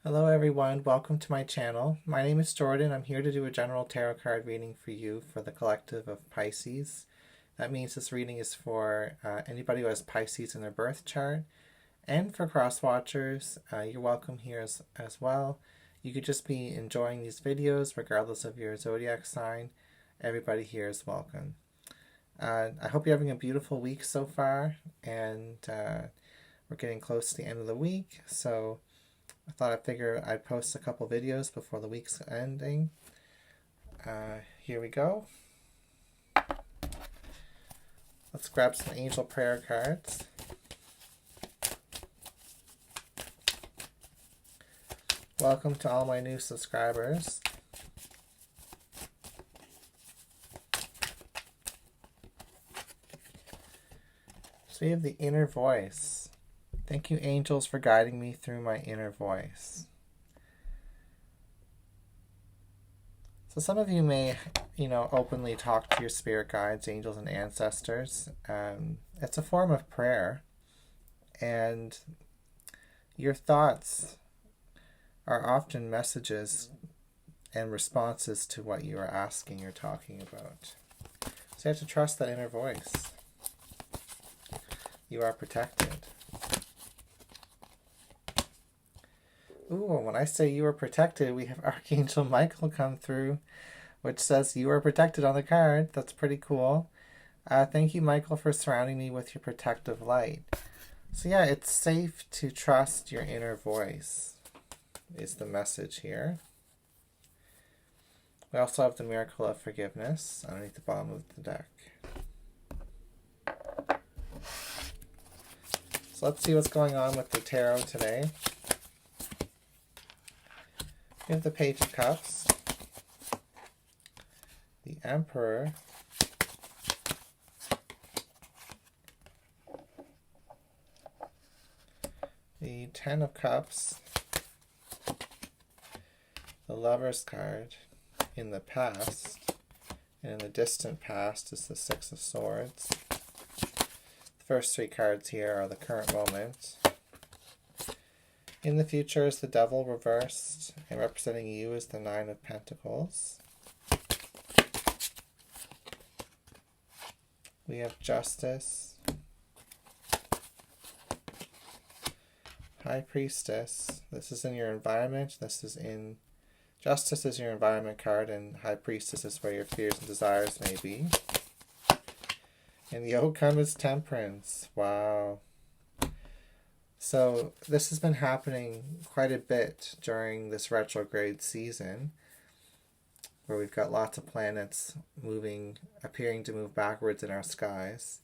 Hello everyone, welcome to my channel. My name is Jordan. I'm here to do a general tarot card reading for you for the collective of Pisces. That means this reading is for anybody who has Pisces in their birth chart, and for cross watchers, you're welcome here as well. You could just be enjoying these videos regardless of your zodiac sign. Everybody here is welcome. I hope you're having a beautiful week so far, and we're getting close to the end of the week, so I thought I'd post a couple videos before the week's ending. Here we go. Let's grab some angel prayer cards. Welcome to all my new subscribers. So we have the inner voice. Thank you, angels, for guiding me through my inner voice. So some of you may, openly talk to your spirit guides, angels, and ancestors. It's a form of prayer. And your thoughts are often messages and responses to what you are asking or talking about. So you have to trust that inner voice. You are protected. Ooh, when I say you are protected, we have Archangel Michael come through, which says you are protected on the card. That's pretty cool. Thank you, Michael, for surrounding me with your protective light. So yeah, it's safe to trust your inner voice, is the message here. We also have the miracle of forgiveness underneath the bottom of the deck. So let's see what's going on with the tarot today. We have the Page of Cups, the Emperor, the Ten of Cups, the Lover's card in the past, and in the distant past is the Six of Swords. The first three cards here are the current moment. In the future is the Devil reversed, and representing you is the Nine of Pentacles. We have Justice, High Priestess. This is in your environment. Justice is your environment card, and High Priestess is where your fears and desires may be. And the outcome is Temperance. Wow. So this has been happening quite a bit during this retrograde season, where we've got lots of planets appearing to move backwards in our skies.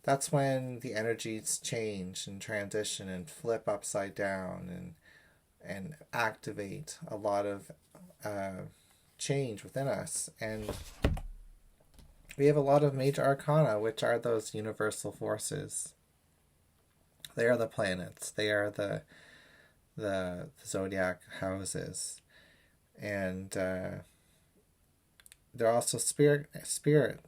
That's when the energies change and transition and flip upside down and activate a lot of change within us. And we have a lot of major arcana, which are those universal forces. They are the planets. They are the zodiac houses, and they're also spirit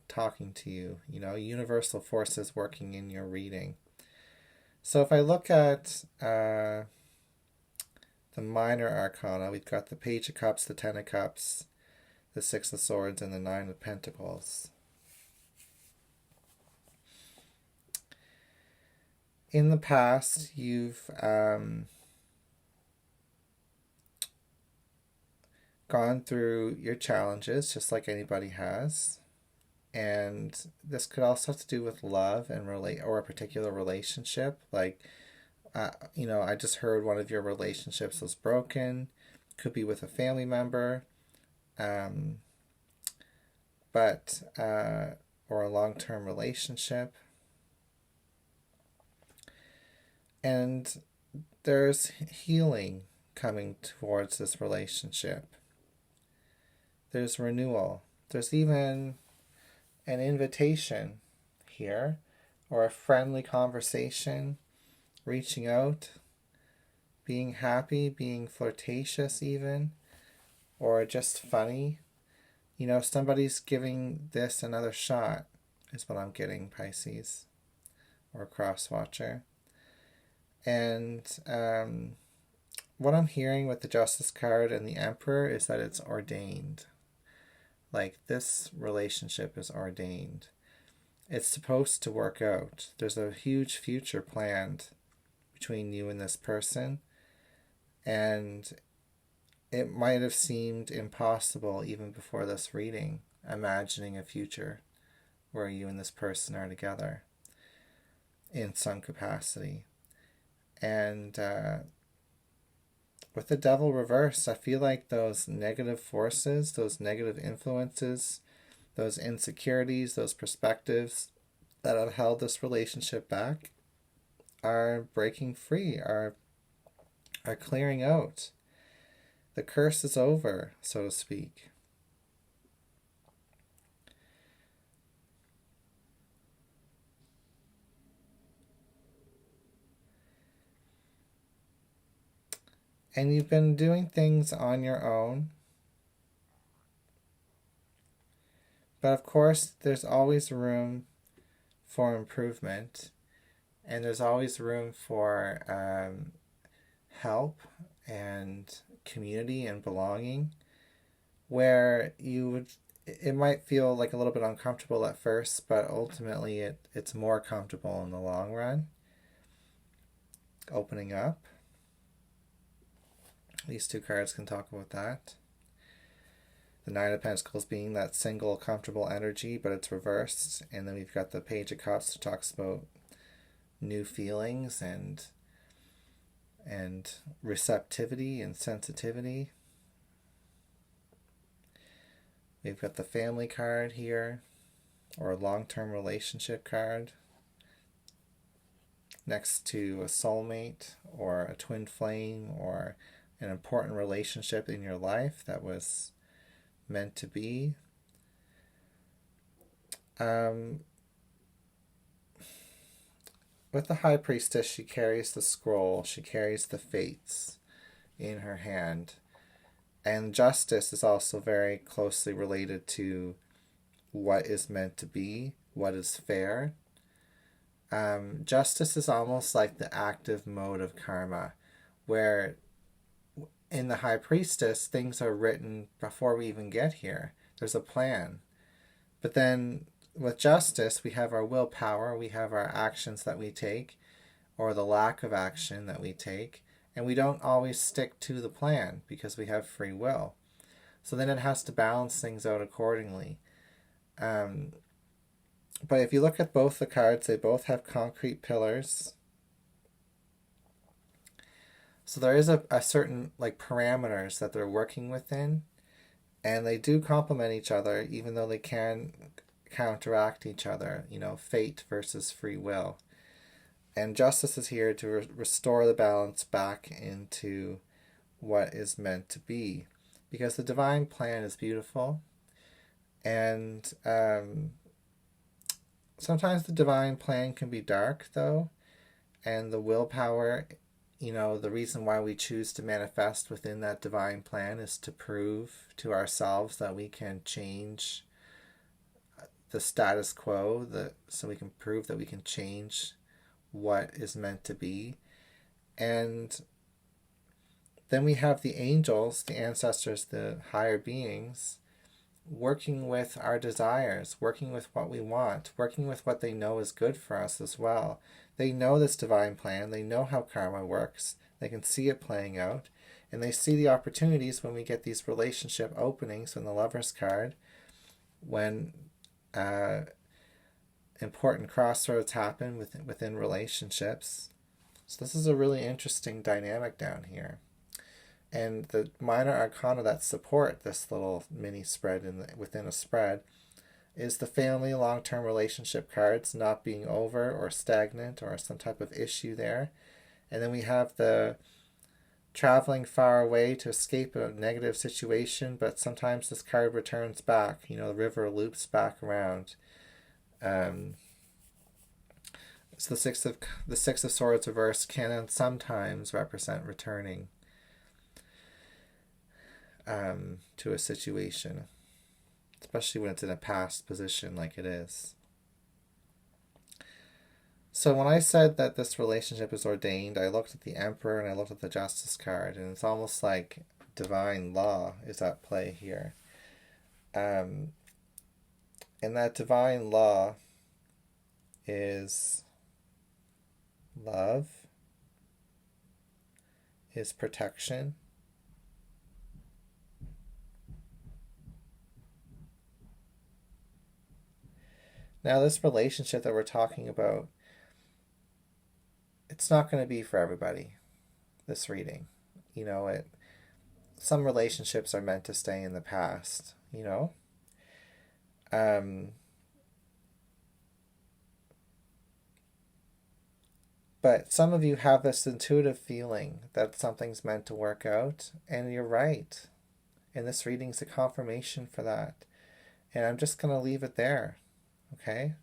talking to you. Universal forces working in your reading. So if I look at the minor arcana, we've got the Page of Cups, the Ten of Cups, the Six of Swords, and the Nine of Pentacles. In the past, you've gone through your challenges just like anybody has. And this could also have to do with love and or a particular relationship. Like, I just heard one of your relationships was broken. Could be with a family member. Or a long-term relationship. And there's healing coming towards this relationship. There's renewal. There's even an invitation here, or a friendly conversation, reaching out, being happy, being flirtatious even, or just funny. Somebody's giving this another shot, is what I'm getting, Pisces, or cross watcher. And what I'm hearing with the Justice card and the Emperor is that it's ordained. Like, this relationship is ordained. It's supposed to work out. There's a huge future planned between you and this person, and it might have seemed impossible even before this reading, imagining a future where you and this person are together in some capacity. And with the Devil reversed, I feel like those negative forces, those negative influences, those insecurities, those perspectives that have held this relationship back are breaking free, are clearing out. The curse is over, so to speak. And you've been doing things on your own. But of course, there's always room for improvement. And there's always room for help and community and belonging, where it might feel like a little bit uncomfortable at first, but ultimately it's more comfortable in the long run. Opening up. These two cards can talk about that. The Nine of Pentacles being that single, comfortable energy, but it's reversed. And then we've got the Page of Cups that talks about new feelings and receptivity and sensitivity. We've got the Family card here, or a long-term relationship card, next to a soulmate or a twin flame or an important relationship in your life that was meant to be. With the High Priestess, she carries the scroll, she carries the fates in her hand. And justice is also very closely related to what is meant to be, what is fair. Justice is almost like the active mode of karma, where in the High Priestess, things are written before we even get here. There's a plan. But then with justice, we have our willpower, we have our actions that we take, or the lack of action that we take, and we don't always stick to the plan because we have free will. So then it has to balance things out accordingly. But if you look at both the cards, they both have concrete pillars. So there is a certain parameters that they're working within, and they do complement each other, even though they can counteract each other. Fate versus free will. And justice is here to restore the balance back into what is meant to be, because the divine plan is beautiful, and sometimes the divine plan can be dark, though, and the willpower, the reason why we choose to manifest within that divine plan is to prove to ourselves that we can change the status quo, so we can prove that we can change what is meant to be. And then we have the angels, the ancestors, the higher beings, working with our desires, working with what we want, working with what they know is good for us as well. They know this divine plan, they know how karma works, they can see it playing out, and they see the opportunities when we get these relationship openings in the Lover's card, when important crossroads happen within relationships. So this is a really interesting dynamic down here. And the minor arcana that support this little mini spread within a spread is the family long-term relationship cards not being over or stagnant or some type of issue there. And then we have the traveling far away to escape a negative situation, but sometimes this card returns back. The river loops back around. So the Six of Swords reversed can sometimes represent returning to a situation, especially when it's in a past position like it is. So when I said that this relationship is ordained, I looked at the Emperor and I looked at the Justice card, and it's almost like divine law is at play here. Um, and that divine law is love, is protection. Now, this relationship that we're talking about, it's not going to be for everybody, this reading. You know, some relationships are meant to stay in the past, you know? But some of you have this intuitive feeling that something's meant to work out, and you're right. And this reading's a confirmation for that. And I'm just going to leave it there, okay?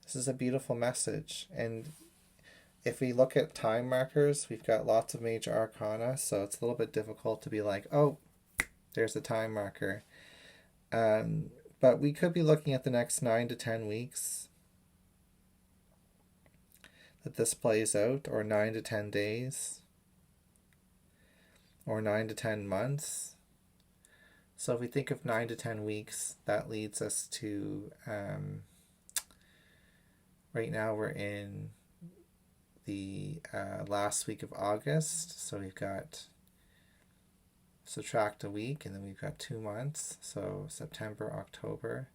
This is a beautiful message. And if we look at time markers, we've got lots of major arcana, so it's a little bit difficult to be like, oh, there's a time marker. But we could be looking at the next 9 to 10 weeks that this plays out, or 9 to 10 days, or 9 to 10 months. So if we think of 9 to 10 weeks, that leads us to, right now we're in the last week of August, so we've got, subtract a week, and then we've got 2 months, so September, October.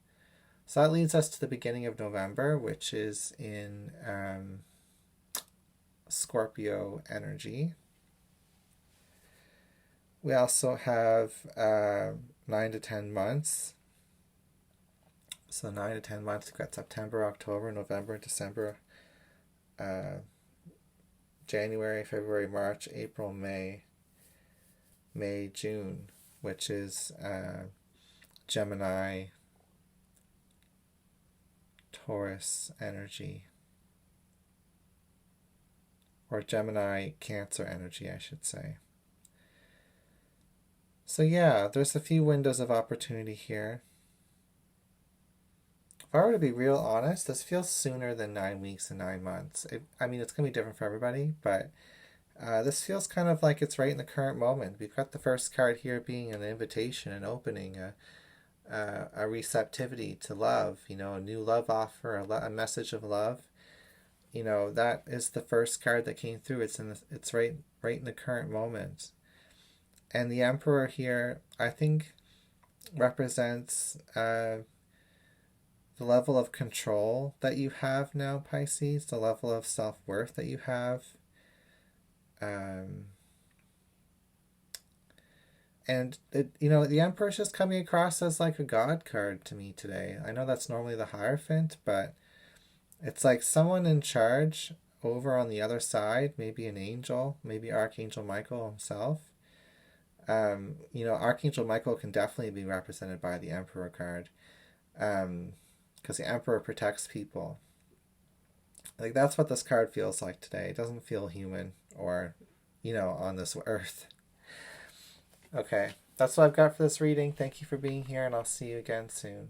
So that leads us to the beginning of November, which is in Scorpio energy. We also have 9 to 10 months. So 9 to 10 months, we've got September, October, November, December, January, February, March, April, May, June, which is Gemini, Taurus energy. Or Gemini, Cancer energy, I should say. So yeah, there's a few windows of opportunity here. If I were to be real honest, this feels sooner than 9 weeks and 9 months. I mean, it's going to be different for everybody, but this feels kind of like it's right in the current moment. We've got the first card here being an invitation, an opening, a receptivity to love, you know, a new love offer, a message of love. You know, that is the first card that came through. It's right in the current moment. And the Emperor here, I think, represents the level of control that you have now, Pisces, the level of self-worth that you have. And the Emperor's just coming across as like a God card to me today. I know that's normally the Hierophant, but it's like someone in charge over on the other side, maybe an angel, maybe Archangel Michael himself. Archangel Michael can definitely be represented by the Emperor card, because the Emperor protects people. Like, that's what this card feels like today. It doesn't feel human or, on this earth. Okay, that's what I've got for this reading. Thank you for being here, and I'll see you again soon.